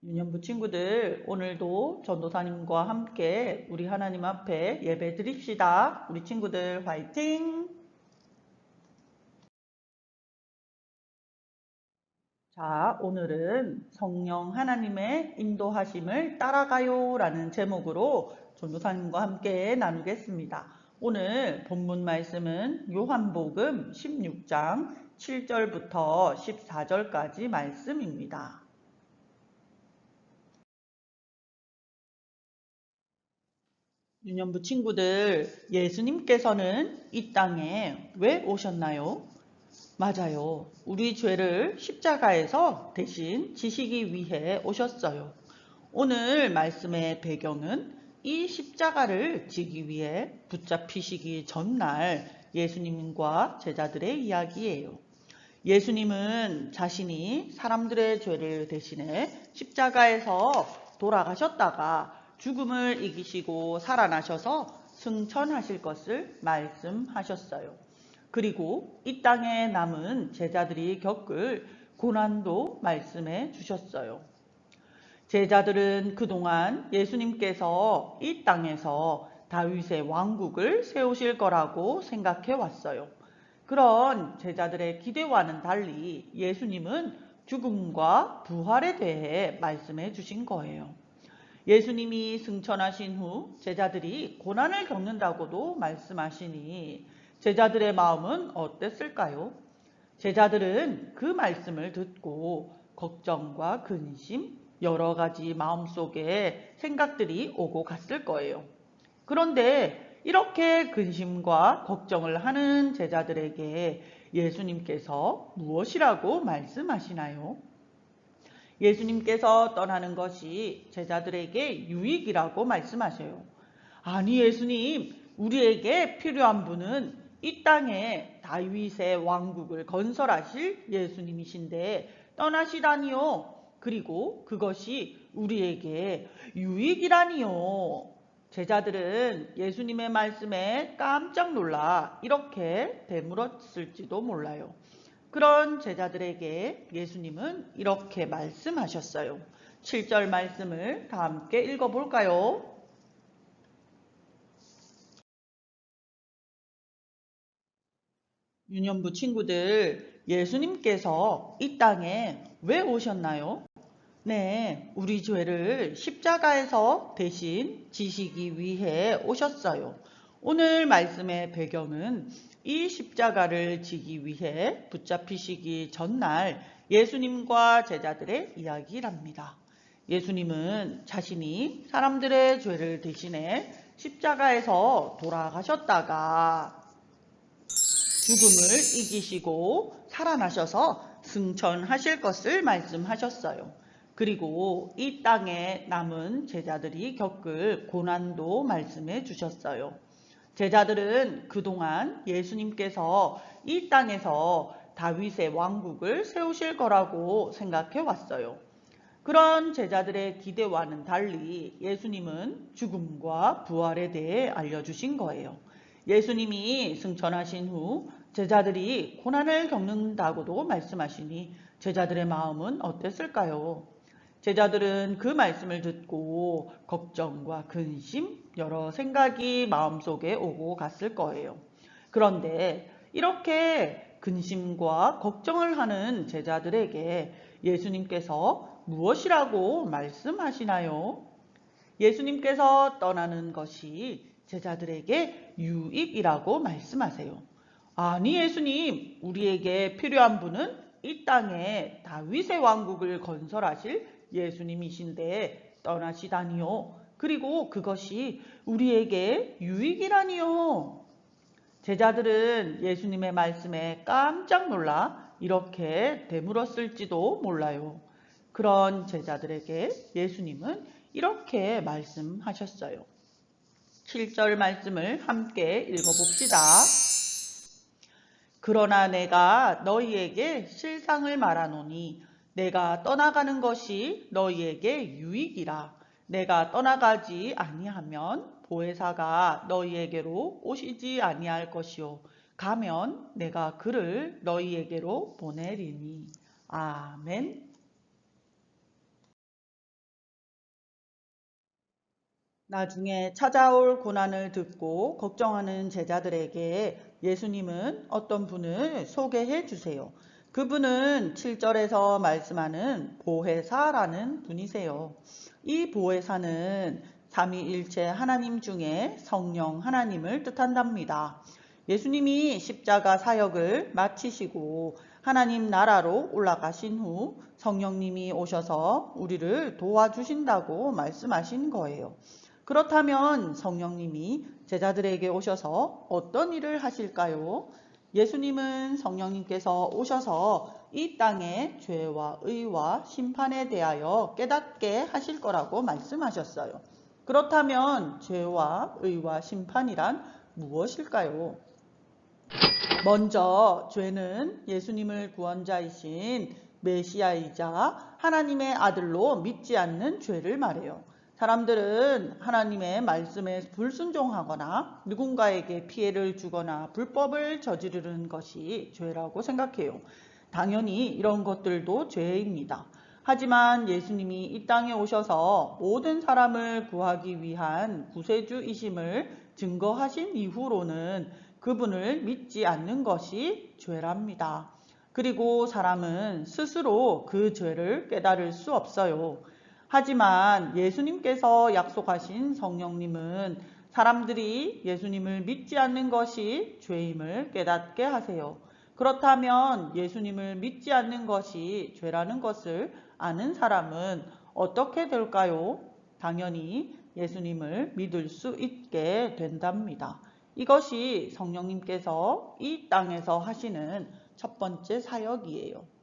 유년부 친구들, 오늘도 전도사님과 함께 우리 하나님 앞에 예배 드립시다. 우리 친구들 화이팅! 자, 오늘은 성령 하나님의 인도하심을 따라가요 라는 제목으로 전도사님과 함께 나누겠습니다. 오늘 본문 말씀은 요한복음 16장 7절부터 14절까지 말씀입니다. 유년부 친구들, 예수님께서는 이 땅에 왜 오셨나요? 맞아요. 우리 죄를 십자가에서 대신 지시기 위해 오셨어요. 오늘 말씀의 배경은 이 십자가를 지기 위해 붙잡히시기 전날 예수님과 제자들의 이야기예요. 예수님은 자신이 사람들의 죄를 대신해 십자가에서 돌아가셨다가 죽음을 이기시고 살아나셔서 승천하실 것을 말씀하셨어요. 그리고 이 땅에 남은 제자들이 겪을 고난도 말씀해 주셨어요. 제자들은 그동안 예수님께서 이 땅에서 다윗의 왕국을 세우실 거라고 생각해 왔어요. 그런 제자들의 기대와는 달리 예수님은 죽음과 부활에 대해 말씀해 주신 거예요. 예수님이 승천하신 후 제자들이 고난을 겪는다고도 말씀하시니 제자들의 마음은 어땠을까요? 제자들은 그 말씀을 듣고 걱정과 근심, 여러 가지 마음속에 생각들이 오고 갔을 거예요. 그런데 이렇게 근심과 걱정을 하는 제자들에게 예수님께서 무엇이라고 말씀하시나요? 예수님께서 떠나는 것이 제자들에게 유익이라고 말씀하셔요. 아니 예수님, 우리에게 필요한 분은 이 땅에 다윗의 왕국을 건설하실 예수님이신데 떠나시다니요. 그리고 그것이 우리에게 유익이라니요. 제자들은 예수님의 말씀에 깜짝 놀라 이렇게 되물었을지도 몰라요. 그런 제자들에게 예수님은 이렇게 말씀하셨어요. 7절 말씀을 다 함께 읽어볼까요? 유년부 친구들, 예수님께서 이 땅에 왜 오셨나요? 네, 우리 죄를 십자가에서 대신 지시기 위해 오셨어요. 오늘 말씀의 배경은 이 십자가를 지기 위해 붙잡히시기 전날 예수님과 제자들의 이야기랍니다. 예수님은 자신이 사람들의 죄를 대신해 십자가에서 돌아가셨다가 죽음을 이기시고 살아나셔서 승천하실 것을 말씀하셨어요. 그리고 이 땅에 남은 제자들이 겪을 고난도 말씀해 주셨어요. 제자들은 그동안 예수님께서 이 땅에서 다윗의 왕국을 세우실 거라고 생각해 왔어요. 그런 제자들의 기대와는 달리 예수님은 죽음과 부활에 대해 알려주신 거예요. 예수님이 승천하신 후 제자들이 고난을 겪는다고도 말씀하시니 제자들의 마음은 어땠을까요? 제자들은 그 말씀을 듣고 걱정과 근심, 여러 생각이 마음속에 오고 갔을 거예요. 그런데 이렇게 근심과 걱정을 하는 제자들에게 예수님께서 무엇이라고 말씀하시나요? 예수님께서 떠나는 것이 제자들에게 유익이라고 말씀하세요. 아니 예수님, 우리에게 필요한 분은 이 땅에 다윗의 왕국을 건설하실 예수님이신데 떠나시다니요. 그리고 그것이 우리에게 유익이라니요. 제자들은 예수님의 말씀에 깜짝 놀라 이렇게 되물었을지도 몰라요. 그런 제자들에게 예수님은 이렇게 말씀하셨어요. 7절 말씀을 함께 읽어봅시다. 그러나 내가 너희에게 실상을 말하노니 내가 떠나가는 것이 너희에게 유익이라. 내가 떠나가지 아니하면 보혜사가 너희에게로 오시지 아니할 것이요 가면 내가 그를 너희에게로 보내리니. 아멘. 나중에 찾아올 고난을 듣고 걱정하는 제자들에게 예수님은 어떤 분을 소개해 주세요. 그분은 7절에서 말씀하는 보혜사라는 분이세요. 이 보혜사는 삼위일체 하나님 중에 성령 하나님을 뜻한답니다. 예수님이 십자가 사역을 마치시고 하나님 나라로 올라가신 후 성령님이 오셔서 우리를 도와주신다고 말씀하신 거예요. 그렇다면 성령님이 제자들에게 오셔서 어떤 일을 하실까요? 예수님은 성령님께서 오셔서 이 땅의 죄와 의와 심판에 대하여 깨닫게 하실 거라고 말씀하셨어요. 그렇다면 죄와 의와 심판이란 무엇일까요? 먼저 죄는 예수님을 구원자이신 메시아이자 하나님의 아들로 믿지 않는 죄를 말해요. 사람들은 하나님의 말씀에 불순종하거나 누군가에게 피해를 주거나 불법을 저지르는 것이 죄라고 생각해요. 당연히 이런 것들도 죄입니다. 하지만 예수님이 이 땅에 오셔서 모든 사람을 구하기 위한 구세주이심을 증거하신 이후로는 그분을 믿지 않는 것이 죄랍니다. 그리고 사람은 스스로 그 죄를 깨달을 수 없어요. 하지만 예수님께서 약속하신 성령님은 사람들이 예수님을 믿지 않는 것이 죄임을 깨닫게 하세요. 그렇다면 예수님을 믿지 않는 것이 죄라는 것을 아는 사람은 어떻게 될까요? 당연히 예수님을 믿을 수 있게 된답니다. 이것이 성령님께서 이 땅에서 하시는 첫 번째 사역이에요.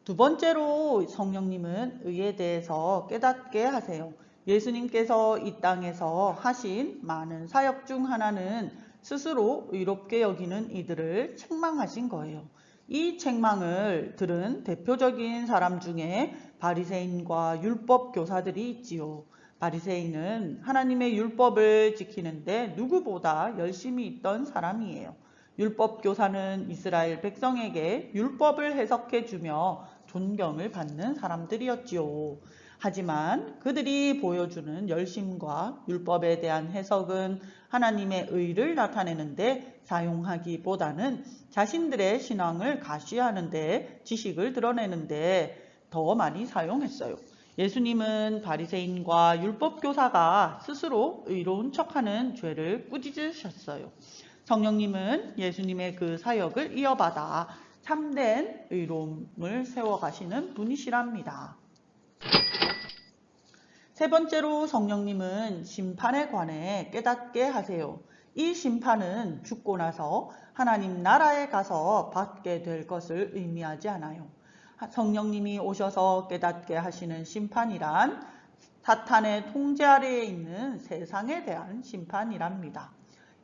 두 번째로 성령님은 의에 대해서 깨닫게 하세요. 예수님께서 이 땅에서 하신 많은 사역 중 하나는 스스로 의롭게 여기는 이들을 책망하신 거예요. 이 책망을 들은 대표적인 사람 중에 바리새인과 율법 교사들이 있지요. 바리새인은 하나님의 율법을 지키는데 누구보다 열심히 있던 사람이에요. 율법 교사는 이스라엘 백성에게 율법을 해석해 주며 존경을 받는 사람들이었지요. 하지만 그들이 보여주는 열심과 율법에 대한 해석은 하나님의 의를 나타내는데 사용하기보다는 자신들의 신앙을 가시하는데 지식을 드러내는데 더 많이 사용했어요. 예수님은 바리새인과 율법교사가 스스로 의로운 척하는 죄를 꾸짖으셨어요. 성령님은 예수님의 그 사역을 이어받아 참된 의로움을 세워가시는 분이시랍니다. 세 번째로 성령님은 심판에 관해 깨닫게 하세요. 이 심판은 죽고 나서 하나님 나라에 가서 받게 될 것을 의미하지 않아요. 성령님이 오셔서 깨닫게 하시는 심판이란 사탄의 통제 아래에 있는 세상에 대한 심판이랍니다.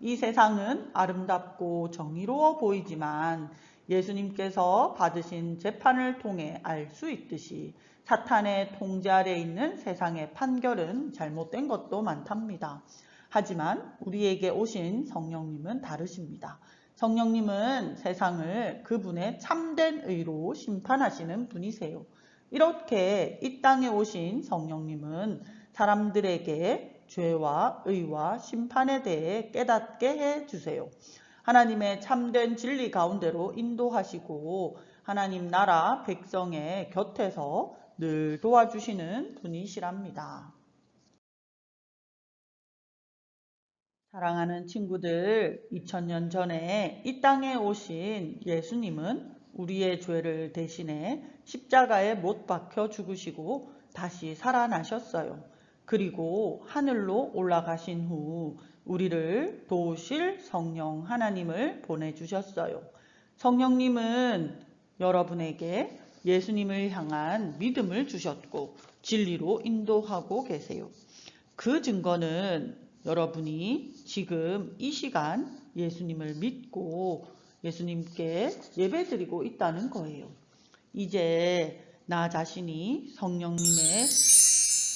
이 세상은 아름답고 정의로워 보이지만 예수님께서 받으신 재판을 통해 알 수 있듯이 사탄의 통제 아래에 있는 세상의 판결은 잘못된 것도 많답니다. 하지만 우리에게 오신 성령님은 다르십니다. 성령님은 세상을 그분의 참된 의로 심판하시는 분이세요. 이렇게 이 땅에 오신 성령님은 사람들에게 죄와 의와 심판에 대해 깨닫게 해주세요. 하나님의 참된 진리 가운데로 인도하시고 하나님 나라 백성의 곁에서 늘 도와주시는 분이시랍니다. 사랑하는 친구들, 2000년 전에 이 땅에 오신 예수님은 우리의 죄를 대신해 십자가에 못 박혀 죽으시고 다시 살아나셨어요. 그리고 하늘로 올라가신 후 우리를 도우실 성령 하나님을 보내주셨어요. 성령님은 여러분에게 예수님을 향한 믿음을 주셨고 진리로 인도하고 계세요. 그 증거는 여러분이 지금 이 시간 예수님을 믿고 예수님께 예배드리고 있다는 거예요. 이제 나 자신이 성령님의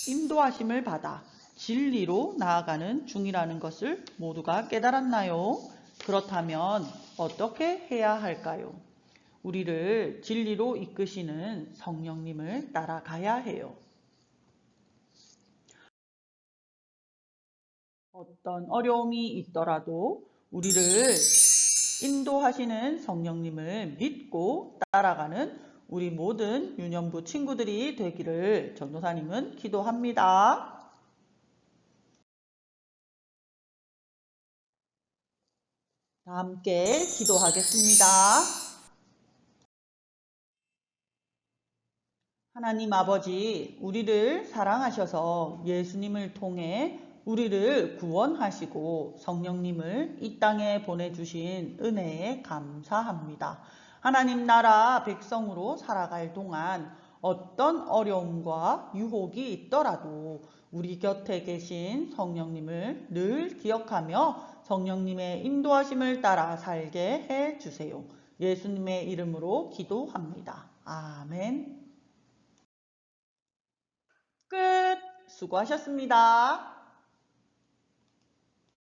인도하심을 받아 진리로 나아가는 중이라는 것을 모두가 깨달았나요? 그렇다면 어떻게 해야 할까요? 우리를 진리로 이끄시는 성령님을 따라가야 해요. 어떤 어려움이 있더라도 우리를 인도하시는 성령님을 믿고 따라가는 우리 모든 유년부 친구들이 되기를 전도사님은 기도합니다. 다 함께 기도하겠습니다. 하나님 아버지, 우리를 사랑하셔서 예수님을 통해 우리를 구원하시고 성령님을 이 땅에 보내주신 은혜에 감사합니다. 하나님 나라 백성으로 살아갈 동안 어떤 어려움과 유혹이 있더라도 우리 곁에 계신 성령님을 늘 기억하며 성령님의 인도하심을 따라 살게 해주세요. 예수님의 이름으로 기도합니다. 아멘. 끝. 수고하셨습니다.